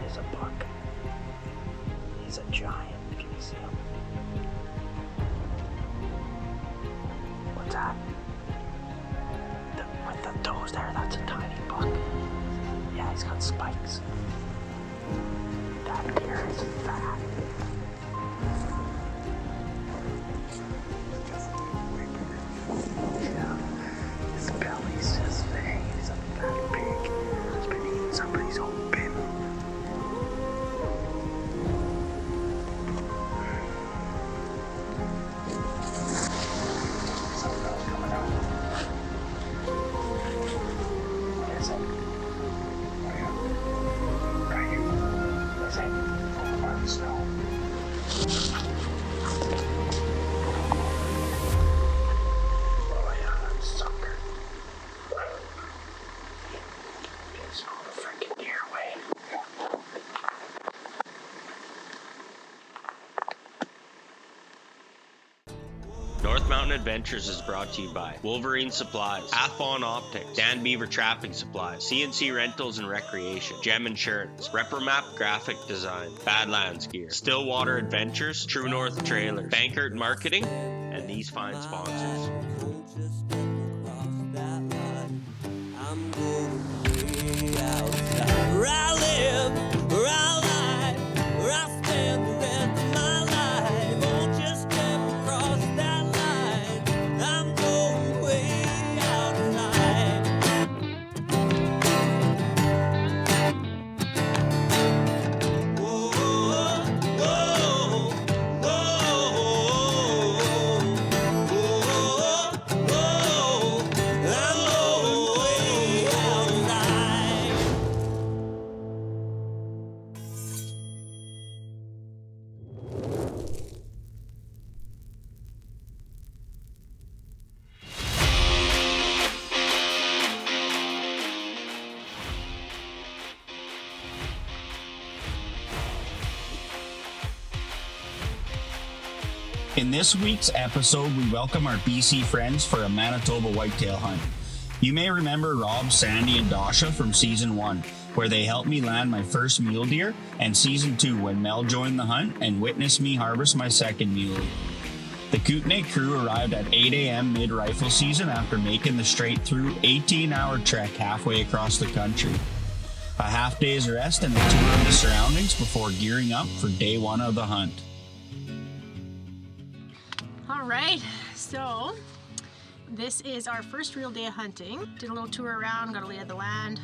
is a buck. He's a giant. Can you see him? What's that? With the toes there, that's a tiny buck. Yeah, he's got spikes. That deer is fat. Yeah, his belly's just big. He's a fat pig. He's been eating somebody's whole bin. Something else coming out. What is it? Right here. Is it? Or the snow? Oh yeah, that sucker. Gets all the freaking deer away. North Mountain Adventures is brought to you by Wolverine Supplies, Athlon Optics, Dan Beaver Trapping Supplies, CNC Rentals and Recreation, Gem Insurance, Reprimap Graphic Design, Badlands Gear, Stillwater Adventures, True North Trailers, Bankert Marketing, and these fine sponsors. Where I live, where I lie, where I spend the rest of my life. Won't you step across that line? I'm going way out tonight. Whoa, whoa, whoa, whoa, whoa. I'm going way out tonight. In this week's episode, we welcome our BC friends for a Manitoba whitetail hunt. You may remember Rob, Sandy, and Dasha from Season 1, where they helped me land my first mule deer, and Season 2, when Mel joined the hunt and witnessed me harvest my second muley. The Kootenay crew arrived at 8 a.m. mid-rifle season after making the straight-through 18-hour trek halfway across the country. A half day's rest and a tour of the surroundings before gearing up for day one of the hunt. All right, so this is our first real day of hunting. Did a little tour around, got a lay of the land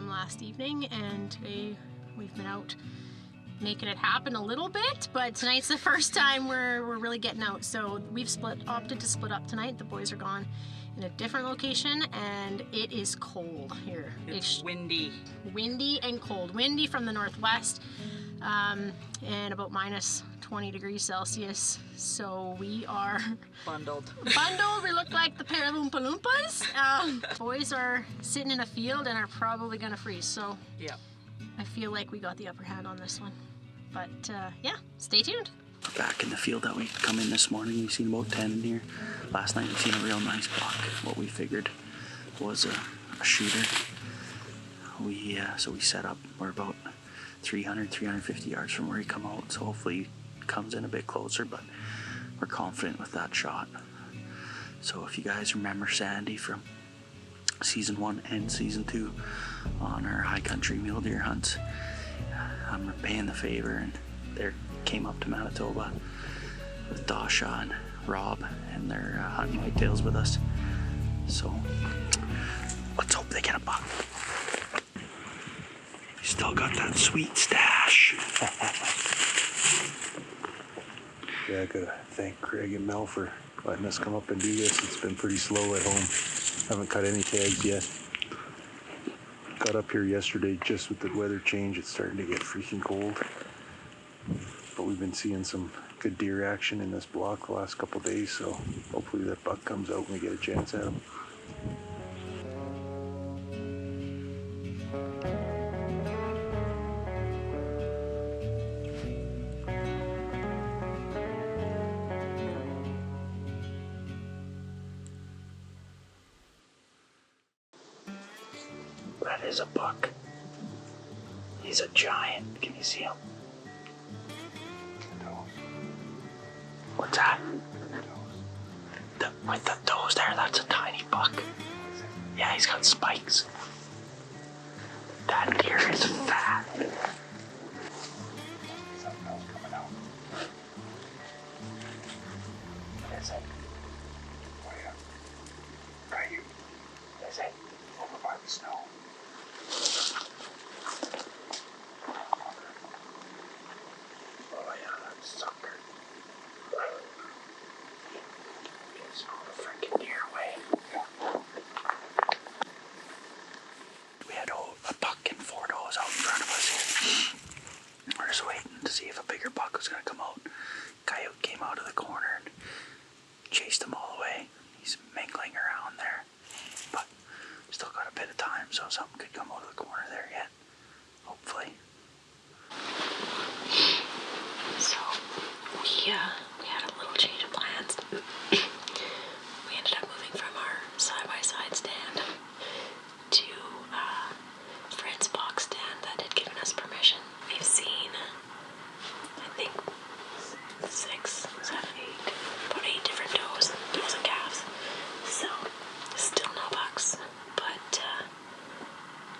last evening, and today we've been out making it happen a little bit, but tonight's the first time we're really getting out. So we've opted to split up tonight. The boys are gone in a different location, and it is cold here. It's windy. Windy and cold. Windy from the northwest, and about minus 20 degrees Celsius. So we are Bundled. We look like the pair of Oompa Loompas. Boys are sitting in a field and are probably gonna freeze. So Yeah. I feel like we got the upper hand on this one. But yeah, stay tuned. Back in the field that we come in this morning, we've seen about 10 deer. Last night we seen a real nice buck. What we figured was a shooter. So we set up. We're about 350 yards from where he come out. So hopefully he comes in a bit closer, but we're confident with that shot. So if you guys remember Sandy from Season 1 and Season 2 on our high country mule deer hunts, I'm repaying the favor, and they came up to Manitoba with Dasha and Rob, and they're hunting whitetails with us. So let's hope they get a buck. Still got that sweet stash. Yeah, I gotta thank Craig and Mel for letting us come up and do this. It's been pretty slow at home. Haven't cut any tags yet. Got up here yesterday just with the weather change. It's starting to get freaking cold. But we've been seeing some good deer action in this block the last couple days, so hopefully that buck comes out and we get a chance at him. That is a buck. He's a giant. Can you see him? What's that? With the toes there, that's a tiny buck. Yeah, he's got spikes. That deer is fat. Something else coming out. What is it? Oh yeah. Coyote. Is it? Over by the snow. Oh yeah, that sucker. It's all the freaking deer away. We had a buck and 4 does out in front of us here. We're just waiting to see if a bigger buck was going to come out. Coyote came out of the corner and chased him all the way. He's mingling around there. But still got a bit of time, so something could come out of the corner there yet. Hopefully. So, we had a little change of plans. We ended up moving from our side-by-side stand to Fred's box stand that had given us permission. We've seen, I think, 6, 7, 8, about 8 different does and calves. So, still no bucks, but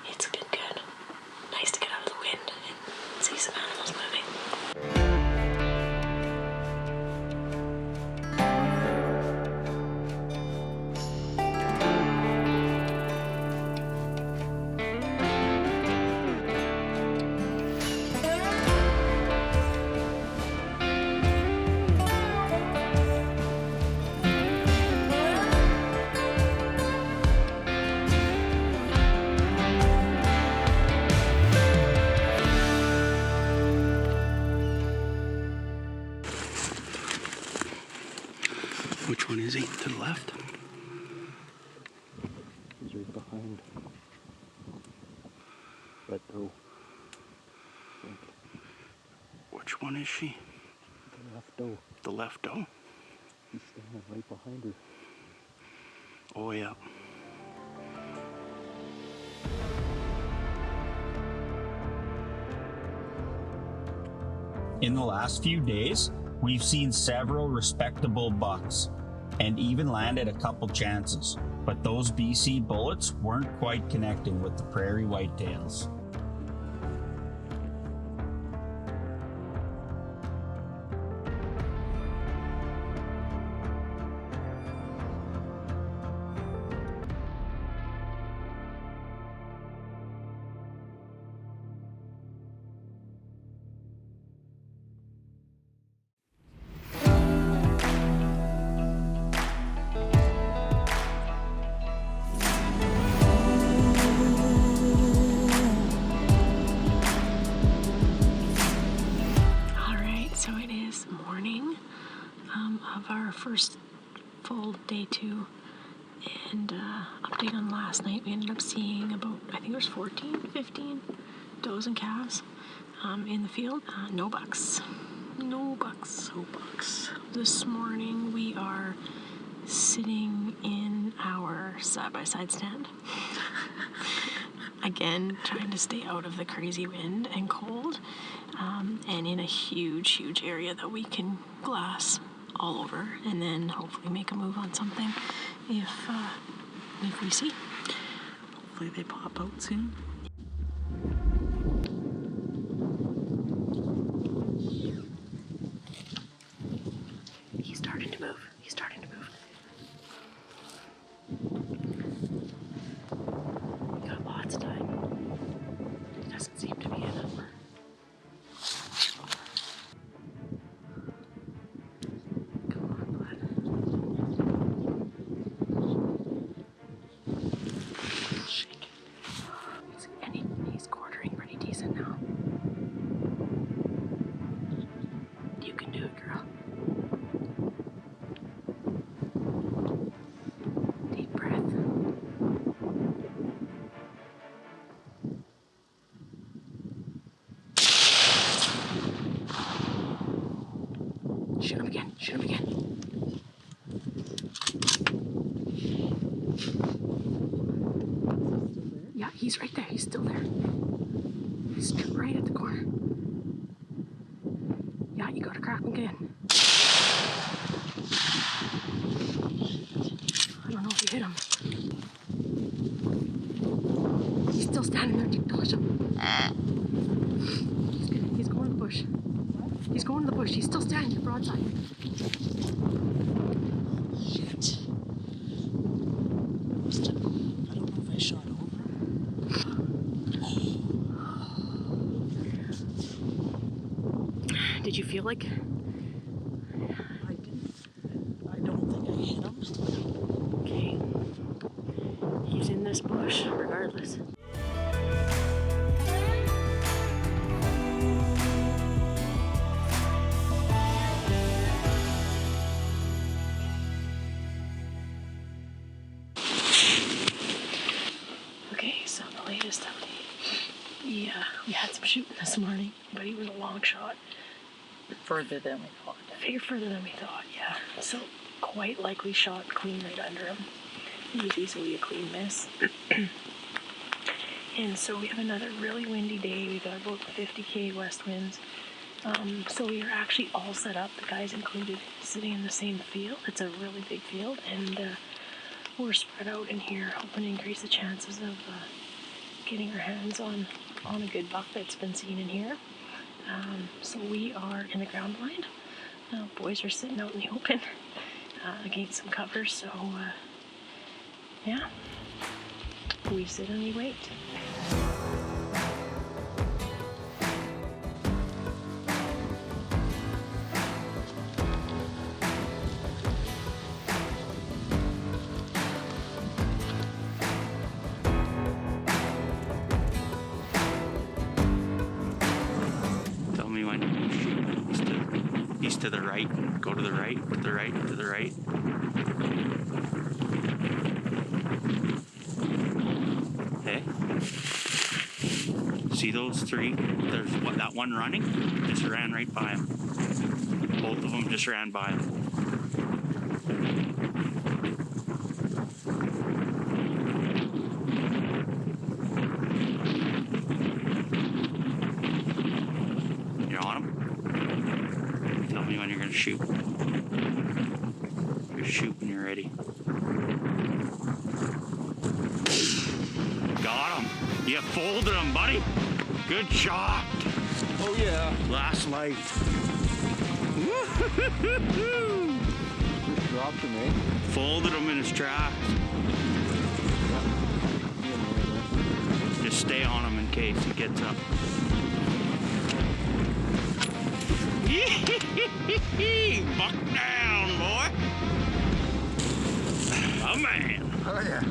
it's been good. Nice to get out of the wind and see some animals moving. Which one is he? To the left? He's right behind. That doe. Which one is she? The left doe. The left doe? He's standing right behind her. Oh yeah. In the last few days, we've seen several respectable bucks and even landed a couple chances, but those BC bullets weren't quite connecting with the prairie whitetails. Of our first full day 2, and update on last night, we ended up seeing about, I think there's 14, 15 does and calves in the field. No bucks. No bucks. No bucks. This morning we are sitting in our side-by-side stand. Again, trying to stay out of the crazy wind and cold, and in a huge area that we can glass all over, and then hopefully make a move on something if we see. Hopefully they pop out soon. He's starting to move. He's starting to move. We got lots of time. It doesn't seem to be a number. Shoot him again. Shoot him again. Yeah, he's right there. He's still there. He's right at the corner. Yeah, you gotta crack him again. I don't know if you hit him. He's still standing there. Dodge him. He's going to the bush. He's going to the bush. He's still standing there broadside. Shit. I don't know if I shot over. Did you feel like? I didn't. I don't think I hit him. Okay. He's in this bush regardless. Okay, so the latest update. We had some shooting this morning, but he was a long shot. Further than we thought. Further than we thought, yeah. So quite likely shot clean right under him. It was easily a clean miss. And so we have another really windy day. We got about 50k west winds. So we are actually all set up, the guys included, sitting in the same field. It's a really big field, and we're spread out in here, hoping to increase the chances of getting our hands on a good buck that's been seen in here. So we are in the ground blind. Boys are sitting out in the open against some cover, so yeah, we sit and we wait. Tell me when you shoot. He's to the right. Go to the right, to the right, to the right. Okay. See those three? There's that one running. Just ran right by him. Both of them just ran by him. You're on him? Tell me when you're gonna shoot. You're shooting, you're ready. Got him. You folded him, buddy. Good shot. Oh yeah. Last light. Dropped him, eh? Folded him in his tracks. Just stay on him in case he gets up. Buck down, boy. Oh man. Oh yeah.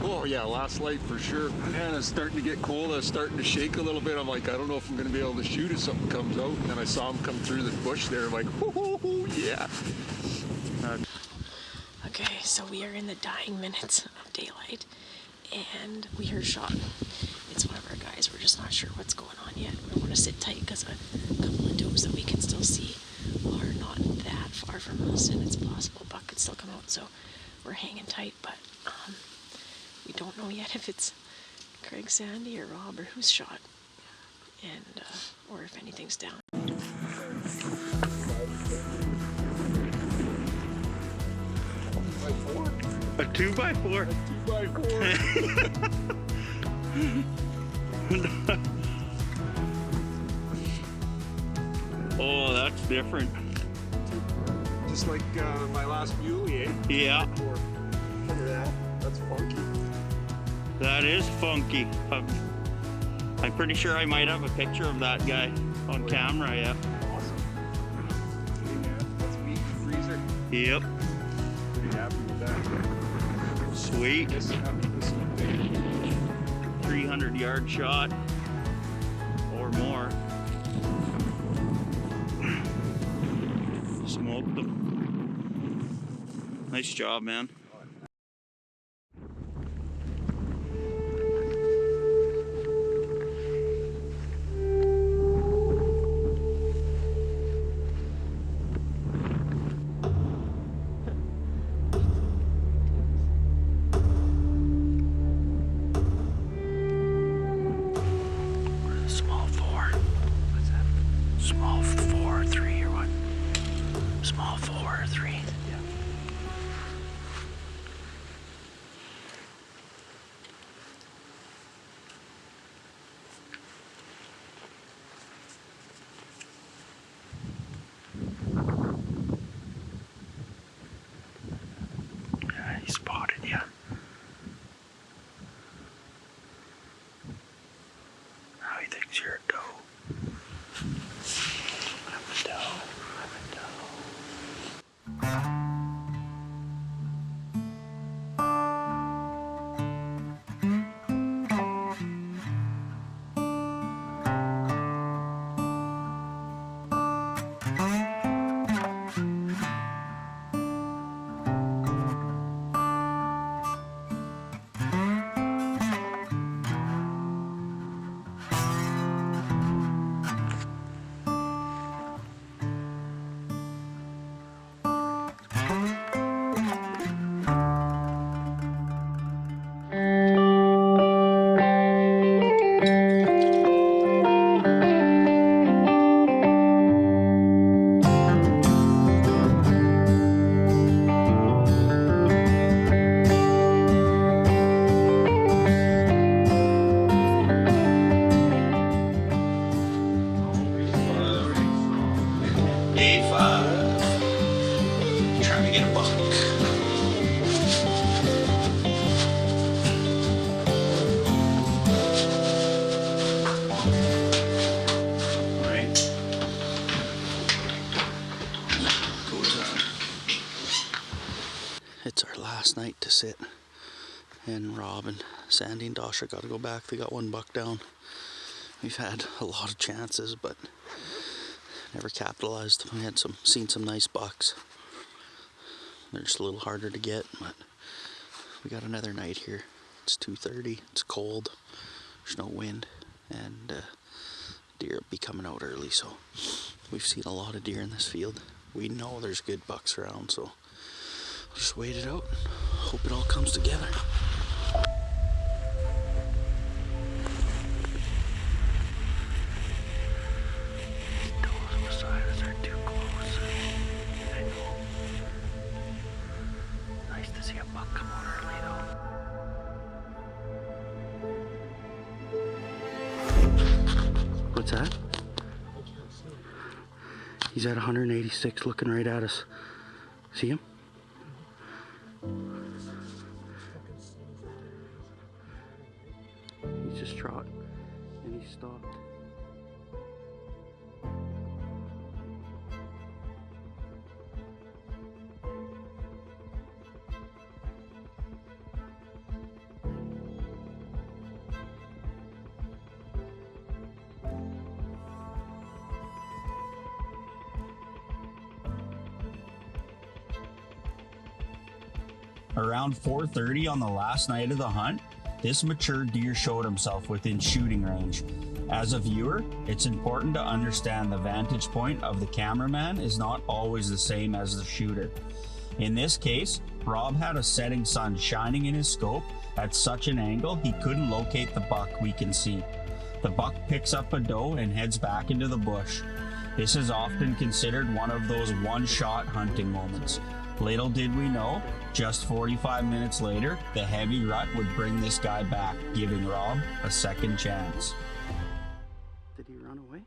Oh yeah, last light for sure. Man, it's starting to get cold. I was starting to shake a little bit. I'm like, I don't know if I'm gonna be able to shoot if something comes out. And then I saw him come through the bush there. I'm like, oh yeah. Okay, so we are in the dying minutes of daylight, and we heard a shot. It's one of our guys. We're just not sure what's going on yet. We want to sit tight because a couple of does that we can still see are not that far from us, and it's possible a buck could still come out. So we're hanging tight, but we don't know yet if it's Craig, Sandy, or Rob, or who's shot, and or if anything's down. A 2x4. 2x4. Oh, that's different. Just like my last muley, eh? Yeah. Look at that. That's funky. That is funky. I'm pretty sure I might have a picture of that guy on camera, yeah. Awesome. Hey man, that's meat in the freezer. Yep. Pretty happy with that. Sweet. This is big. 300-yard shot or more. Smoked them. Nice job, man. Thinks you're a doe. I'm a doe. I'm a doe. Day 5. Trying to get a buck. Alright. It's our last night to sit. And Rob and Sandy and Dasha got to go back. They got one buck down. We've had a lot of chances, but never capitalized. We had seen some nice bucks. They're just a little harder to get, but we got another night here. It's 2:30. It's cold. There's no wind, and deer will be coming out early. So we've seen a lot of deer in this field. We know there's good bucks around, so we'll just wait it out. Hope it all comes together. What's that? He's at 186 looking right at us. See him? He's just trotting and he stopped. Around 4:30 on the last night of the hunt, this mature deer showed himself within shooting range. As a viewer, it's important to understand the vantage point of the cameraman is not always the same as the shooter. In this case, Rob had a setting sun shining in his scope at such an angle he couldn't locate the buck we can see. The buck picks up a doe and heads back into the bush. This is often considered one of those one-shot hunting moments. Little did we know, just 45 minutes later, the heavy rut would bring this guy back, giving Rob a second chance. Did he run away?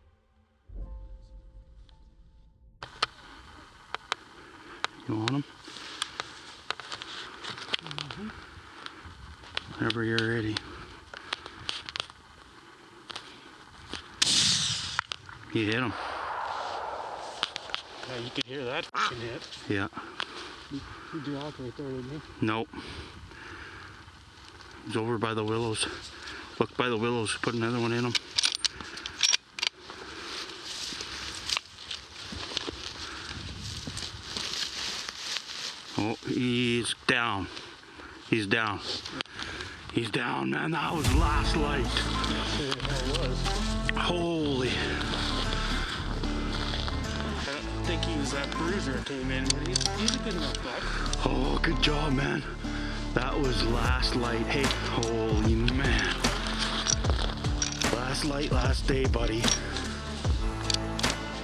You want him? Whenever you're ready. You hit him. Yeah, you could hear that fucking hit. Yeah. You dropped right there, didn't you? Nope. He's over by the willows. Look by the willows. Put another one in him. Oh, he's down. He's down. He's down, man. That was last light. Yeah, it was. Holy. I don't think he was that bruiser that came in, but he's a good enough buck. Oh, good job, man. That was last light. Hey, holy man. Last light, last day, buddy.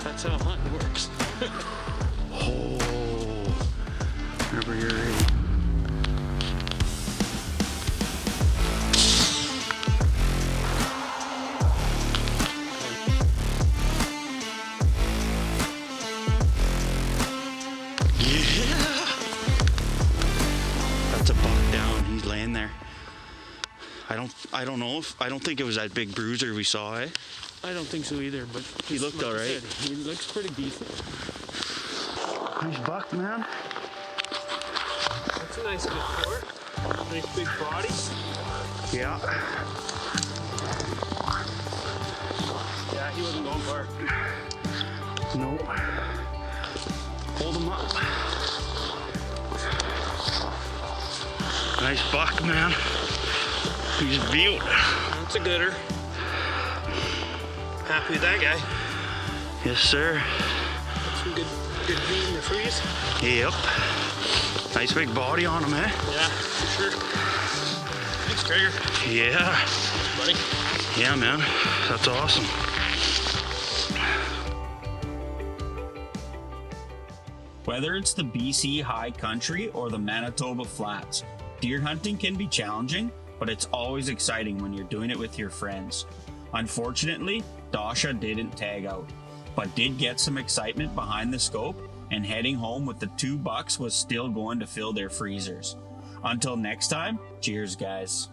That's how hunting works. Oh, whenever you're ready. I don't think it was that big bruiser we saw, eh? I don't think so either, but He looked like I alright. said, he looks pretty decent. Nice buck, man. That's a nice good core. Nice big body. Yeah. Yeah, he wasn't going far. No. Hold him up. Nice buck, man. He's butte. That's a gooder. Happy with that guy. Yes, sir. Some good meat in the freeze. Yep. Nice big body on him, eh? Yeah, for sure. Thanks, Traeger. Yeah. Buddy. Yeah, man. That's awesome. Whether it's the BC high country or the Manitoba flats, deer hunting can be challenging, but it's always exciting when you're doing it with your friends. Unfortunately, Dasha didn't tag out, but did get some excitement behind the scope, and heading home with the 2 bucks was still going to fill their freezers. Until next time, cheers guys.